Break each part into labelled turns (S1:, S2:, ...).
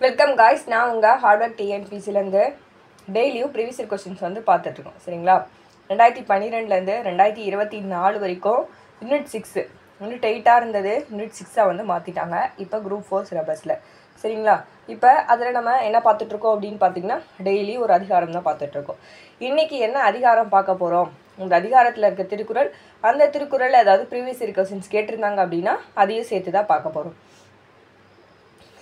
S1: Welcome guys. நான் உங்கள் hardware டிஎன்பிசிலேருந்து டெய்லியும் ப்ரீவியஸ் இயர் கொஸ்டின்ஸ் வந்து பார்த்துட்ருக்கோம். சரிங்களா? 2012லேருந்து 2024 வரைக்கும் யூனிட் 6 யூனிட் 8ஆக இருந்தது யூனிட் 6ஆக வந்து மாற்றிட்டாங்க இப்போ குரூப் 4 சிலபஸில். சரிங்களா? இப்போ அதில் நம்ம என்ன பார்த்துட்ருக்கோம் அப்படின்னு பார்த்திங்கன்னா டெய்லி ஒரு அதிகாரம் தான் பார்த்துட்ருக்கோம். இன்றைக்கி என்ன அதிகாரம் பார்க்க போகிறோம், இந்த அதிகாரத்தில் இருக்க திருக்குறள், அந்த திருக்குறள் ஏதாவது ப்ரீவியஸ் இயர் கொஸ்டின்ஸ் கேட்டிருந்தாங்க அப்படின்னா அதையும் சேர்த்து தான் பார்க்க போகிறோம்.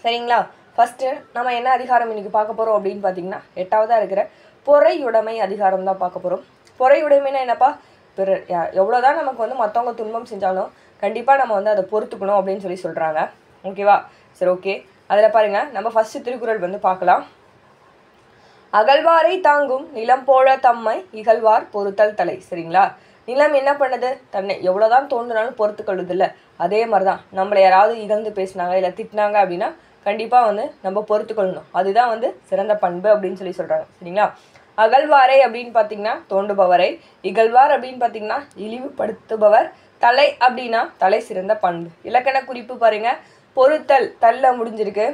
S1: சரிங்களா? ஃபஸ்ட்டு நம்ம என்ன அதிகாரம் இன்றைக்கி பார்க்க போகிறோம் அப்படின்னு பார்த்தீங்கன்னா 8ஆவதாக இருக்கிற பொறையுடைமை அதிகாரம் தான் பார்க்க போகிறோம். பொறையுடைமைன்னா என்னப்பா, பிறர் எவ்வளோ தான் நமக்கு வந்து மற்றவங்க துன்பம் செஞ்சாலும் கண்டிப்பாக நம்ம வந்து அதை பொறுத்துக்கணும் அப்படின்னு சொல்லி சொல்கிறாங்க. ஓகேவா? சரி, ஓகே. அதில் பாருங்கள், நம்ம ஃபஸ்ட்டு திருக்குறள் வந்து பார்க்கலாம். அகழ்வாரை தாங்கும் நிலம் போல தம்மை இகழ்வார் பொறுத்தல் தலை. சரிங்களா? நிலம் என்ன பண்ணுது, தன்னை எவ்வளோதான் தோன்றுனாலும் பொறுத்துக்கொள்ளுது இல்லை. அதே மாதிரி தான் நம்மளை யாராவது இகழ்ந்து பேசினாங்க இல்லை திட்டினாங்க அப்படின்னா கண்டிப்பாக வந்து நம்ம பொறுத்துக்கொள்ளணும். அதுதான் வந்து சிறந்த பண்பு அப்படின்னு சொல்லி சொல்கிறாங்க. சரிங்களா? அகழ்வாரை அப்படின்னு பார்த்தீங்கன்னா தோண்டுபவரை, இகழ்வார் அப்படின்னு பார்த்தீங்கன்னா இழிவுபடுத்துபவர், தலை அப்படின்னா தலை சிறந்த பண்பு. இலக்கண குறிப்பு பாருங்க, பொறுத்தல் தள்ள முடிஞ்சிருக்கு,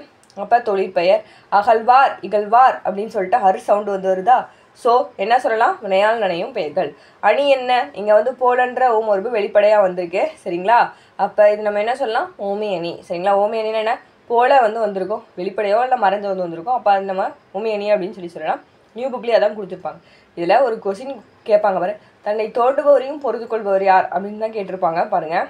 S1: அப்போ தொழிற்பெயர். அகழ்வார் இகழ்வார் அப்படின்னு சொல்லிட்டு அரு சவுண்டு வந்து வருதா, ஸோ என்ன சொல்லலாம், வினையால் நனையும் பெயர்கள். அணி என்ன, இங்கே வந்து போலன்ற ஓமொருபு வெளிப்படையாக வந்திருக்கு. சரிங்களா? அப்போ இது நம்ம என்ன சொல்லலாம், ஓமி அணி. சரிங்களா? ஓமி அணின்னா என்ன, போல வந்து வந்திருக்கும், வெளிப்படையோ இல்லை மறைஞ்ச வந்து வந்திருக்கும், அப்போ அது நம்ம ஓமி அணி அப்படின்னு சொல்லி சொல்லலாம். நியூ புக்லேயே அதான் கொடுத்துருப்பாங்க. இதில் ஒரு கொஸ்டின் கேட்பாங்க பாரு, தன்னை தோண்டுபவரையும் பொறுத்து கொள்பவர் யார் அப்படின்னு தான் கேட்டிருப்பாங்க. பாருங்கள்,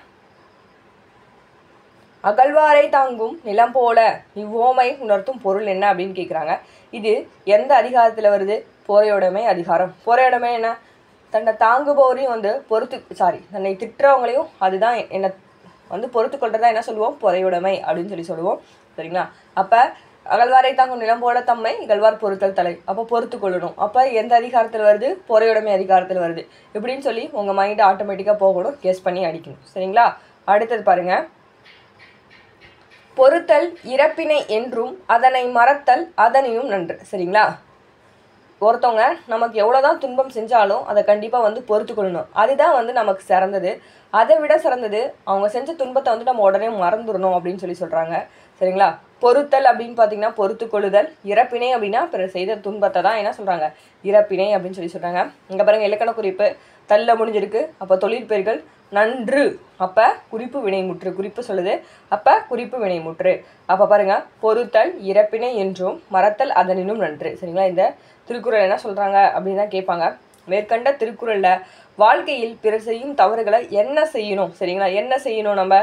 S1: அகழ்வாரை தாங்கும் நிலம் போல இவ்வோமை உணர்த்தும் பொருள் என்ன அப்படின்னு கேட்குறாங்க. இது எந்த அதிகாரத்தில் வருது, பொறையுடைமை அதிகாரம். பொறையுடைமை என்ன, தன்னை தாங்குபவரையும் வந்து தன்னை திட்டுறவங்களையும் அதுதான் என்ன வந்து பொறுத்து கொள்றதா என்ன சொல்லுவோம், பொறையுடைமை அப்படின்னு சொல்லி சொல்லுவோம். சரிங்களா? அப்போ அகழ்வாரை தாங்கும் நிலம் போல தம்மை இகழ்வார் பொறுத்தல் தலை, அப்போ பொறுத்து கொள்ளணும். அப்போ எந்த அதிகாரத்தில் வருது, பொறையுடைமை அதிகாரத்தில் வருது. இப்படின்னு சொல்லி உங்கள் மைண்டு ஆட்டோமேட்டிக்காக போகணும், கெஸ் பண்ணி அடிக்கணும். சரிங்களா? அடுத்தது பாருங்கள், பொறுத்தல் இறப்பினை என்றும் அதனை மறத்தல் அதனையும் நன்று. சரிங்களா? ஒருத்தவங்க நமக்கு எவ்வளோதான் துன்பம் செஞ்சாலும் அதை கண்டிப்பாக வந்து பொறுத்துக்கொள்ளணும். அதுதான் வந்து நமக்கு சிறந்தது. அதை விட சிறந்தது அவங்க செஞ்ச துன்பத்தை வந்து நம்ம உடனே மறந்துடணும் அப்படின்னு சொல்லி சொல்கிறாங்க. சரிங்களா? பொறுத்தல் அப்படின்னு பார்த்தீங்கன்னா பொறுத்து கொள்ளுதல், இறப்பினை அப்படின்னா பிறர் செய்த துன்பத்தை தான் என்ன சொல்கிறாங்க, இறப்பினை அப்படின்னு சொல்லி சொல்கிறாங்க. இங்கே பாருங்கள், இலக்கண குறிப்பு தள்ள முடிஞ்சிருக்கு, அப்போ தொழிற்பெயர்கள். நன்று, அப்போ குறிப்பு வினைமுற்று, குறிப்பு சொல்லுது, அப்போ குறிப்பு வினைமுற்று. அப்போ பாருங்கள், பொறுத்தல் இறப்பினை என்றும் மறத்தல் அதனினும் நன்று. சரிங்களா? இந்த திருக்குறள் என்ன சொல்கிறாங்க அப்படின்னு தான் கேட்பாங்க. மேற்கண்ட திருக்குறளில் வாழ்க்கையில் பிறர் செய்யும் தவறுகளை என்ன செய்யணும், சரிங்களா, என்ன செய்யணும், நம்ம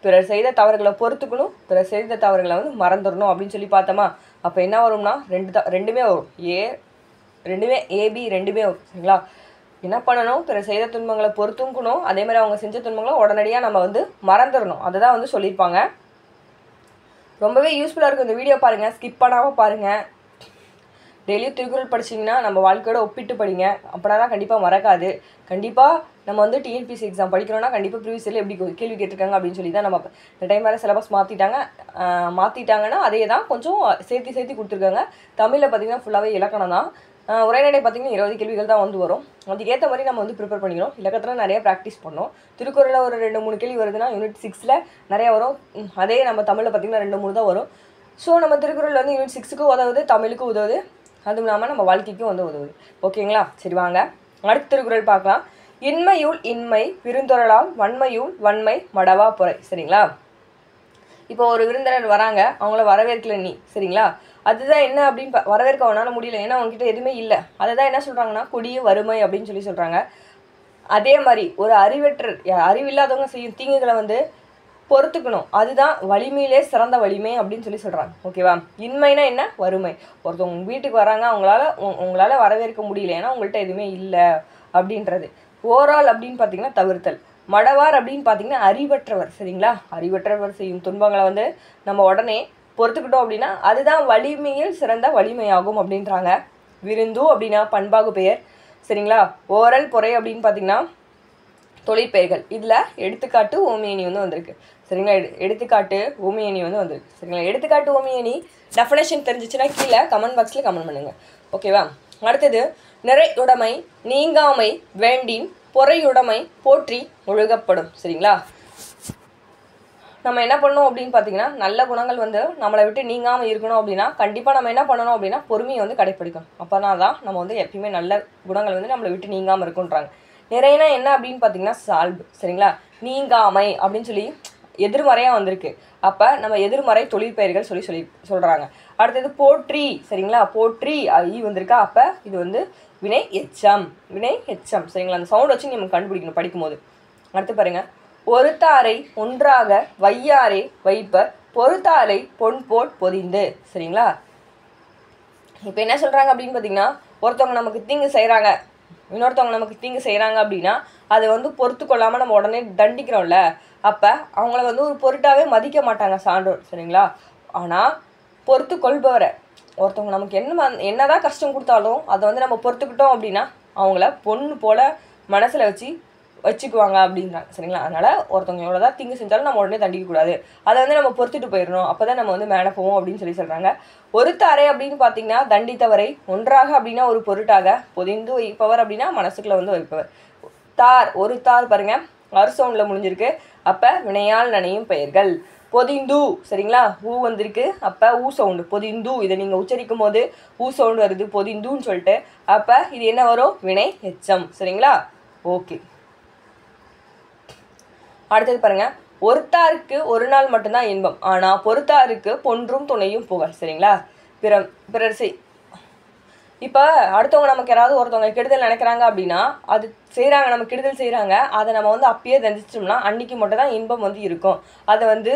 S1: பிறர் செய்த தவறுகளை பொறுத்துக்கணும், பிறர் செய்த தவறுகளை வந்து மறந்துடணும் அப்படின்னு சொல்லி பார்த்தோமா. அப்போ என்ன வரும்னா ரெண்டுமே வரும், ஏபி ரெண்டுமே வரும். சரிங்களா? என்ன பண்ணணும், பிறர் செய்த துன்பங்களை பொறுத்துக்கணும், அதே மாதிரி அவங்க செஞ்ச துன்பங்களை உடனடியாக நம்ம வந்து மறந்துடணும். அதை தான் வந்து சொல்லியிருப்பாங்க. ரொம்பவே யூஸ்ஃபுல்லாக இருக்கும். இந்த வீடியோ பாருங்கள், ஸ்கிப் பண்ணாமல் பாருங்கள். டெய்லியும் திருக்குறள் படிச்சிங்கன்னா நம்ம வாழ்க்கையோட ஒப்பிட்டு படிங்க, அப்படின்னா தான் கண்டிப்பாக மறக்காது. கண்டிப்பாக நம்ம வந்து டிஎன்பிசி எக்ஸாம் படிக்கிறோன்னா கண்டிப்பாக ப்ரீவியஸ் இயரில் எப்படி கேள்வி கேட்டிருக்காங்க அப்படின்னு சொல்லி தான் நம்ம இந்த டைம் வேறு சிலபஸ் மாற்றிட்டாங்கன்னா அதே தான் கொஞ்சம் சேர்த்து கொடுத்துருக்காங்க. தமிழில் பார்த்திங்கன்னா ஃபுல்லாகவே இலக்கணம் தான். உரைநடை பார்த்திங்கன்னா 20 கேள்விகள் தான் வந்து வரும். அதுக்கேற்ற மாதிரி நம்ம வந்து ப்ரிப்பேர் பண்ணிக்கணும். இலக்கத்தில் நிறைய ப்ராக்டிஸ் பண்ணோம். திருக்குறளில் ஒரு 2-3 கேள்வி வருதுன்னா யூனிட் 6ல் நிறையா வரும். அதே நம்ம தமிழில் பார்த்திங்கன்னா 2-3 தான் வரும். ஸோ நம்ம திருக்குறள் வந்து யூனிட் 6க்கும் உதவுது, தமிழுக்கும் உதவுது, அதுவும் இல்லாமல் நம்ம வாழ்க்கைக்கும் வந்து உதவுது. ஓகேங்களா? சரி, வாங்க அடுத்த திருக்குறள் பார்க்கலாம். இன்மையுள் இன்மை விருந்தொழலாம் வன்மையுள் வன்மை மடவா பொறை. சரிங்களா? இப்போ ஒரு விருந்தினர் வராங்க, அவங்கள வரவேற்கல நீ. சரிங்களா? அதுதான் என்ன அப்படின்னு வரவேற்க அவனால் முடியல, ஏன்னா அவங்ககிட்ட எதுவுமே இல்லை. அதை தான் என்ன சொல்கிறாங்கன்னா கொடிய வறுமை அப்படின்னு சொல்லி சொல்கிறாங்க. அதே மாதிரி ஒரு அறிவில்லாதவங்க செய்யும் தீங்குகளை வந்து பொறுத்துக்கணும், அதுதான் வலிமையிலே சிறந்த வலிமை அப்படின்னு சொல்லி சொல்கிறாங்க. ஓகேவா? இன்மைனா என்ன, வறுமை. ஒருத்தவங்க வீட்டுக்கு வராங்க, உங்களால் வரவேற்க முடியல, ஏன்னா உங்கள்கிட்ட எதுவுமே இல்லை அப்படின்றது. ஓரால் அப்படின்னு பார்த்தீங்கன்னா தவிர்த்தல். மடவார் அப்படின்னு பார்த்தீங்கன்னா அறிவற்றவர். சரிங்களா? அறிவற்றவர் செய்யும் துன்பங்களை வந்து நம்ம உடனே பொறுத்துக்கிட்டோம் அப்படின்னா அதுதான் வலிமையில் சிறந்த வலிமையாகும் அப்படின்றாங்க. விருந்து அப்படின்னா பண்பாகு பெயர். சரிங்களா? ஓரல் பொறை அப்படின்னு பார்த்தீங்கன்னா தொழிற்பெயர்கள். இதில் எடுத்துக்காட்டு ஓமியணி வந்து வந்திருக்கு. சரிங்களா? எடுத்துக்காட்டு ஓமியணி வந்து வந்திருக்கு. சரிங்களா? எடுத்துக்காட்டு ஓமியணி டெஃபினேஷன் தெரிஞ்சிச்சுன்னா கீழே கமெண்ட் பாக்ஸில் கமெண்ட் பண்ணுங்கள். ஓகேவா? அடுத்தது, நிறையுடைமை நீங்காமை வேண்டின் பொறையுடைமை போற்றி ஒழுகப்படும். சரிங்களா? நம்ம என்ன பண்ணணும் அப்படின்னு பார்த்தீங்கன்னா, நல்ல குணங்கள் வந்து நம்மளை விட்டு நீங்காமல் இருக்கணும் அப்படின்னா கண்டிப்பாக நம்ம என்ன பண்ணணும் அப்படின்னா பொறுமையை வந்து கடைப்பிடிக்கணும். அப்போனா தான் நம்ம வந்து எப்பயுமே நல்ல குணங்கள் வந்து நம்மளை விட்டு நீங்காமல் இருக்குன்றாங்க. நிறையனா என்ன அப்படின்னு பார்த்தீங்கன்னா சால்பு, சரிங்களா? நீங்காமை அப்படின்னு சொல்லி எதிர்மறையாக வந்திருக்கு. அப்போ நம்ம எதிர்மறை தொழிற்பெயர்கள் சொல்கிறாங்க. அடுத்தது போற்றி, சரிங்களா? போற்றி ஈ வந்திருக்கா. அப்போ இது வந்து வினை எச்சம், வினை எச்சம், சரிங்களா? அந்த சவுண்ட் வச்சு நம்ம கண்டுபிடிக்கணும் படிக்கும்போது. அடுத்து பாருங்கள், ஒருத்தாரை ஒன்றாக வையாரே வைப்பர் பொறுத்தாரை பொன் போட் பொதிந்து, சரிங்களா? இப்போ என்ன சொல்கிறாங்க அப்படின்னு பார்த்தீங்கன்னா, ஒருத்தவங்க நமக்கு தீங்கு செய்கிறாங்க, இன்னொருத்தவங்க நமக்கு தீங்கு செய்கிறாங்க அப்படின்னா அதை வந்து பொறுத்து கொள்ளாமல் நம்ம உடனே தண்டிக்கிறோம்ல, அப்போ அவங்கள வந்து ஒரு பொருட்டாகவே மதிக்க மாட்டாங்க சான்றோர், சரிங்களா? ஆனால் பொறுத்து கொள்பவரை ஒருத்தவங்க நமக்கு என்னதான் கஷ்டம் கொடுத்தாலும் அதை வந்து நம்ம பொறுத்துக்கிட்டோம் அப்படின்னா அவங்கள பொண்ணு போல் மனசில் வச்சுக்குவாங்க அப்படின்றாங்க, சரிங்களா? அதனால் ஒருத்தவங்க எவ்வளோதான் தீங்கு செஞ்சாலும் நம்ம உடனே தண்டிக்கக்கூடாது, அதை வந்து நம்ம பொறுத்துட்டு போயிடணும், அப்போ தான் நம்ம வந்து மேலே போவோம் அப்படின்னு சொல்கிறாங்க. ஒருத்தாரை அப்படின்னு பார்த்தீங்கன்னா தண்டித்தவரை, ஒன்றாக அப்படின்னா ஒரு பொருட்டாக, பொதிந்து வைப்பவர் அப்படின்னா மனசுக்குள்ளே வந்து வைப்பவர். தார், ஒரு தார் பாருங்கள் அர்சவுண்டில் முடிஞ்சிருக்கு. அப்போ வினையால் நனையும் பெயர்கள். பொதிந்து, சரிங்களா? ஊ வந்திருக்கு. அப்போ ஊ சவுண்டு பொதிந்து, இதை நீங்கள் உச்சரிக்கும் போது ஊ சவுண்டு வருது பொதிந்துன்னு சொல்லிட்டு. அப்போ இது என்ன வரும்? வினை எச்சம், சரிங்களா? ஓகே. அடுத்தது பாருங்க, ஒருத்தாருக்கு ஒரு நாள் மட்டும்தான் இன்பம், ஆனால் பொறுத்தாருக்கு பொன்றும் துணையும் புகழ், சரிங்களா? பிறர் இப்போ அடுத்தவங்க நமக்கு யாராவது ஒருத்தவங்க கெடுதல் நினைக்கிறாங்க அப்படின்னா அது செய்கிறாங்க, நம்ம கெடுதல் செய்கிறாங்க, அதை நம்ம வந்து அப்பயே தண்டிச்சிட்டோம்னா அன்றைக்கி மட்டும் தான் இன்பம் வந்து இருக்கும். அதை வந்து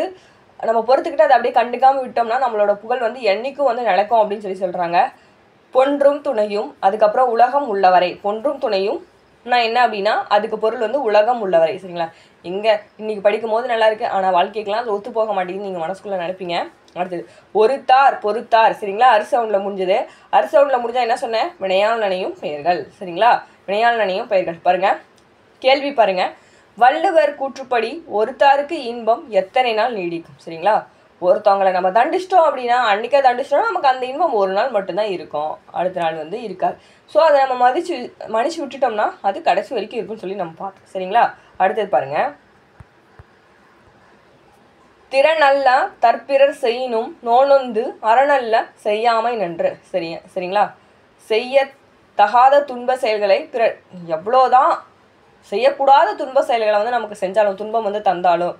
S1: நம்ம பொறுத்துக்கிட்டு அதை அப்படியே கண்டுக்காமல் விட்டோம்னா நம்மளோட புகழ் வந்து என்றைக்கும் வந்து நிலைக்கும் அப்படின்னு சொல்கிறாங்க. பொன்றும் துணையும், அதுக்கப்புறம் உலகம் உள்ளவரை. பொன்றும் துணையும் நான் என்ன அப்படின்னா அதுக்கு பொருள் வந்து உலகம் உள்ளவரை, சரிங்களா? இங்கே இன்றைக்கி படிக்கும் போது நல்லா இருக்குது, ஆனால் வாழ்க்கைக்கெலாம் அது ஒத்து போக மாட்டேங்குது நீங்கள் மனசுக்குள்ளே நினைப்பீங்க. அடுத்தது ஒருத்தார் பொறுத்தார், சரிங்களா? அரிசவுண்டில் முடிஞ்சது. அரிசவுண்டில் முடிஞ்சால் என்ன சொன்னேன்? வினையால் நனையும் பெயர்கள், சரிங்களா? வினையால் நனையும் பெயர்கள். பாருங்கள், கேள்வி பாருங்கள். வள்ளுவர் கூற்றுப்படி ஒருத்தாருக்கு இன்பம் எத்தனை நாள் நீடிக்கும், சரிங்களா? ஒருத்தவங்களை நம்ம தண்டிச்சிட்டோம் அப்படின்னா அன்றைக்கே தண்டிச்சிட்டோம்னா நமக்கு அந்த இன்பம் ஒரு நாள் மட்டும்தான் இருக்கும், அடுத்த நாள் வந்து இருக்காது. ஸோ அதை நம்ம மன்னிச்சு விட்டுட்டோம்னா அது கடைசி வரைக்கும் இருக்குன்னு சொல்லி நம்ம பார்த்தோம், சரிங்களா? அடுத்தது பாருங்கள். திறனல்ல தற்பிறர் செய்யினும் நோனொந்து அறநல்ல செய்யாமை நன்று, சரிங்களா? செய்ய தகாத துன்ப செயல்களை பிறர் எவ்வளோதான் செய்யக்கூடாத துன்ப செயல்களை வந்து நமக்கு செஞ்சாலும், துன்பம் வந்து தந்தாலும்,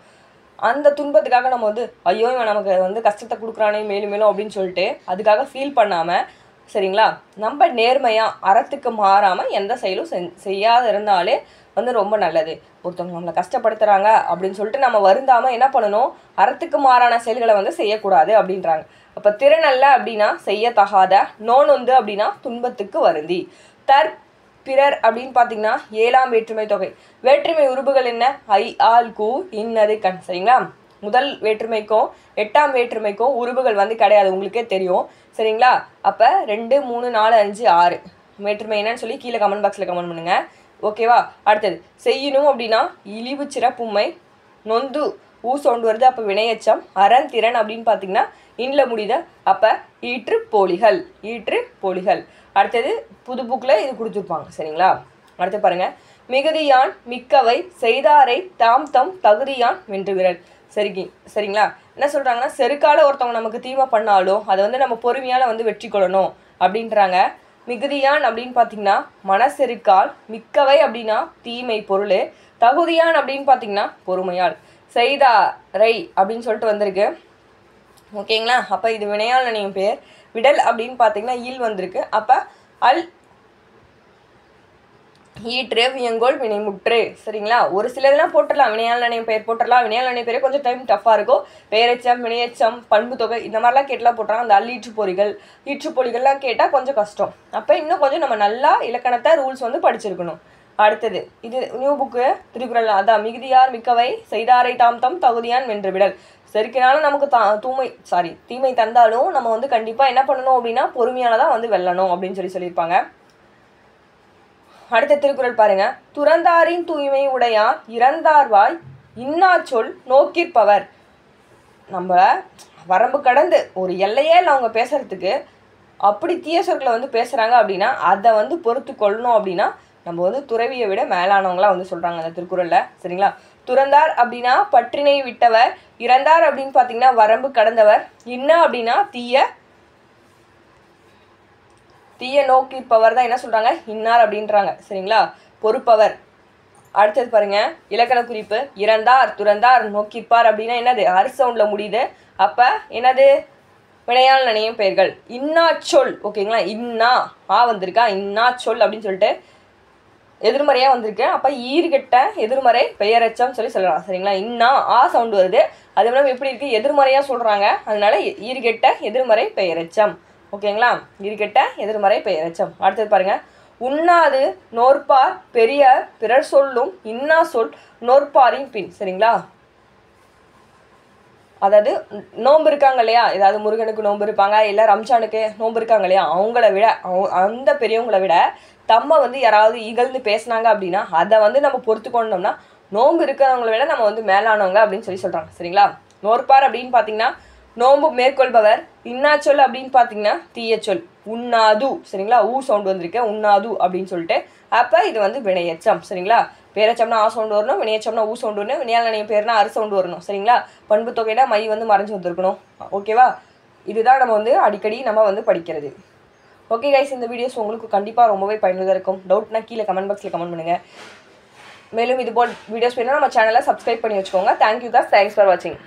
S1: அந்த துன்பத்துக்காக நம்ம வந்து ஐயோ இவன் நமக்கு வந்து கஷ்டத்தை கொடுக்குறானே மேலும் மேலும் அப்படின்னு சொல்லிட்டு அதுக்காக ஃபீல் பண்ணாமல், சரிங்களா, நம்ம நேர்மையாக அறத்துக்கு மாறாமல் எந்த செயலும் செய்யாத இருந்தாலே வந்து ரொம்ப நல்லது. ஒருத்தவங்க நம்மளை கஷ்டப்படுத்துகிறாங்க அப்படின்னு சொல்லிட்டு நம்ம வருந்தாமல் என்ன பண்ணணும்? அறத்துக்கு மாறான செயல்களை வந்து செய்யக்கூடாது அப்படின்றாங்க. அப்போ திறனல்ல அப்படின்னா செய்யத்தகாத, நோனொந்து அப்படின்னா துன்பத்துக்கு வருந்தி, பிறர் அப்படின்னு பார்த்தீங்கன்னா 7ஆம் வேற்றுமை தொகை. வேற்றுமை உருபுகள் என்ன? ஐ, ஆல், கூ, இன்னது, கண், சரிங்களா? முதல் வேற்றுமைக்கும் 8ஆம் வேற்றுமைக்கும் உருபுகள் வந்து கிடையாது, உங்களுக்கே தெரியும், சரிங்களா? அப்போ 2, 3, 4, 5, 6 வேற்றுமை என்னன்னு சொல்லி கீழே கமெண்ட் பாக்ஸில் கமெண்ட் பண்ணுங்கள், ஓகேவா? அடுத்தது செய்யணும் அப்படின்னா இழிவு சிறப்புமை, நொந்து ஊ சவுண்டு வருது, அப்போ வினையச்சம். அரண் திறன் அப்படின்னு பார்த்தீங்கன்னா இன்னில் முடியுத, அப்போ ஈற்று போலிகள். அடுத்தது புது புக்கில் இது கொடுத்துருப்பாங்க, சரிங்களா? அடுத்து பாருங்கள். மிகுதியான் மிக்கவை செய்தாரை தாம் தம் தகுதியான் வென்று விரல், சரிங்களா? என்ன சொல்கிறாங்கன்னா செருக்கால ஒருத்தவங்க நமக்கு தீமை பண்ணாலும் அதை வந்து நம்ம பொறுமையால் வந்து வெற்றி கொள்ளணும் அப்படின்றாங்க. மிகுதியான் அப்படின்னு பார்த்தீங்கன்னா மனசெருக்கால், மிக்கவை அப்படின்னா தீமை பொருள், தகுதியான் அப்படின்னு பார்த்தீங்கன்னா பொறுமையால், செய்தாரை அப்படின்னு சொல்லிட்டு வந்திருக்கு, ஓகேங்களா? அப்போ இது வினையால் நனையும் பெயர். விடல் அப்படின்னு பார்த்தீங்கன்னா ஈல் வந்திருக்கு, அப்போ அல் ஈற்று வியங்கோல் வினைமுற்று, சரிங்களா? ஒரு சில இதெல்லாம் போட்டுடலாம், வினையால் நனையும் பெயர் போட்டுடலாம். வினையால் நனையும் பெயர் கொஞ்சம் டைம் டஃப்பாக இருக்கும். பெயரெச்சம், வினையச்சம், பண்பு தொகை இந்த மாதிரிலாம் கேட்டெலாம் போட்டுறாங்க. அந்த ஈற்றுப்பொறிகள்லாம் கேட்டால் கொஞ்சம் கஷ்டம். அப்போ இன்னும் கொஞ்சம் நம்ம நல்லா இலக்கணத்தை ரூல்ஸ் வந்து படிச்சிருக்கணும். அடுத்தது இது நியூ புக்கு திருக்குறள், அதான் மிகுதியார் மிக்கவை செய்தாரை தாம் தம் தகுதியான் வென்று விடல். சரிக்கினாலும் நமக்கு தீமை தந்தாலும் நம்ம வந்து கண்டிப்பாக என்ன பண்ணணும் அப்படின்னா பொறுமையால தான் வந்து வெல்லணும் அப்படின்னு சொல்லியிருப்பாங்க. அடுத்த திருக்குறள் பாருங்க. துறந்தாரின் தூய்மை உடையார் இறந்தார்வாய் இன்னார் சொல் நோக்கிற்பவர். நம்ம வரம்பு கடந்து ஒரு எல்லையே இல்லை அவங்க பேசுறதுக்கு, அப்படி தீய சொற்களை வந்து பேசுகிறாங்க அப்படின்னா அதை வந்து பொறுத்து கொள்ளணும் அப்படின்னா நம்ம வந்து துறவியை விட மேலானவங்களாம் வந்து சொல்கிறாங்க அந்த திருக்குறளில், சரிங்களா? துறந்தார் அப்படின்னா பற்றினை விட்டவர், இறந்தார் அப்படின்னு பார்த்தீங்கன்னா வரம்பு கடந்தவர், இன்னா அப்படின்னா தீய நோக்கிப்பவர் தான் என்ன சொல்கிறாங்க, இன்னார் அப்படின்றாங்க. சரிங்களா, பொறுப்பவர். அடுத்தது பாருங்க, இலக்கண குறிப்பு. இறந்தார், துறந்தார், நோக்கிப்பார் அப்படின்னா என்னது, சவுண்டில் முடியுது. அப்போ என்னது, வினையால் நனையும் பெயர்கள். இன்னா சொல், ஓகேங்களா, இன்னா வந்திருக்கா, இன்னா சொல் அப்படின்னு சொல்லிட்டு எதிர்மறையாக வந்திருக்கு. அப்போ ஈர்கெட்ட எதிர்மறை பெயரெச்சம் சொல்லலாம். சரிங்களா, இன்னா சவுண்டு வருது. அது மூலம் எப்படி இருக்குது, எதிர்மறையாக சொல்கிறாங்க. அதனால ஈர்கெட்ட எதிர்மறை பெயரெச்சம். ஓகேங்களா, ஈர்கெட்ட எதிர்மறை பெயரெச்சம். அடுத்தது பாருங்கள், உண்ணாது நோற்பார் பெரியார் பிறர் சொல்லும் இன்னா சொல் நோற்பாரின் பின். சரிங்களா, அதாவது நோன்பு இருக்காங்க இல்லையா, ஏதாவது முருகனுக்கு நோன்பு இருப்பாங்க, இல்லை ரம்ஜானுக்கு நோன்பு இருக்காங்க இல்லையா, அவங்கள விட அந்த பெரியவங்களை விட தம்மை வந்து யாராவது இகழ்ந்து பேசினாங்க அப்படின்னா அதை வந்து நம்ம பொறுத்து கொண்டோம்னா நோன்பு இருக்கிறவங்கள விட நம்ம வந்து மேலானவங்க அப்படின்னு சொல்கிறாங்க. சரிங்களா, நோற்பார் அப்படின்னு பார்த்தீங்கன்னா நோன்பு மேற்கொள்பவர். இன்னாச்சொல் அப்படின்னு பார்த்தீங்கன்னா தீயச்சொல். உண்ணாது. சரிங்களா, சவுண்டு வந்திருக்கு, உண்ணாது அப்படின்னு சொல்லிட்டு. அப்போ இது வந்து வினையச்சம். சரிங்களா, பேரச்சம்னா சவுண்டு வரணும், வினையச்சம்னா சவுண்டு வரணும், வினையால் நினைவு பேர்னா சவுண்டு வரணும். சரிங்களா, பண்பு தொகையில மை வந்து மறைஞ்சு வந்திருக்கணும். ஓகேவா, இதுதான் நம்ம வந்து அடிக்கடி நம்ம வந்து படிக்கிறது. ஓகே கைஸ், இந்த வீடியோஸ் உங்களுக்கு கண்டிப்பாக ரொம்பவே பயனுள்ளதாக இருக்கும். டவுட்னா கீழே கமெண்ட் பாக்ஸில் கமெண்ட் பண்ணுங்கள். மேலும் இதுபோல் வீடியோஸ் வேணும்னா நம்ம சேனலை சப்ஸ்கிரைப் பண்ணி வச்சுக்கோங்க. தேங்க்யூ காஸ், தேங்க்ஸ் ஃபார் வாட்சிங்.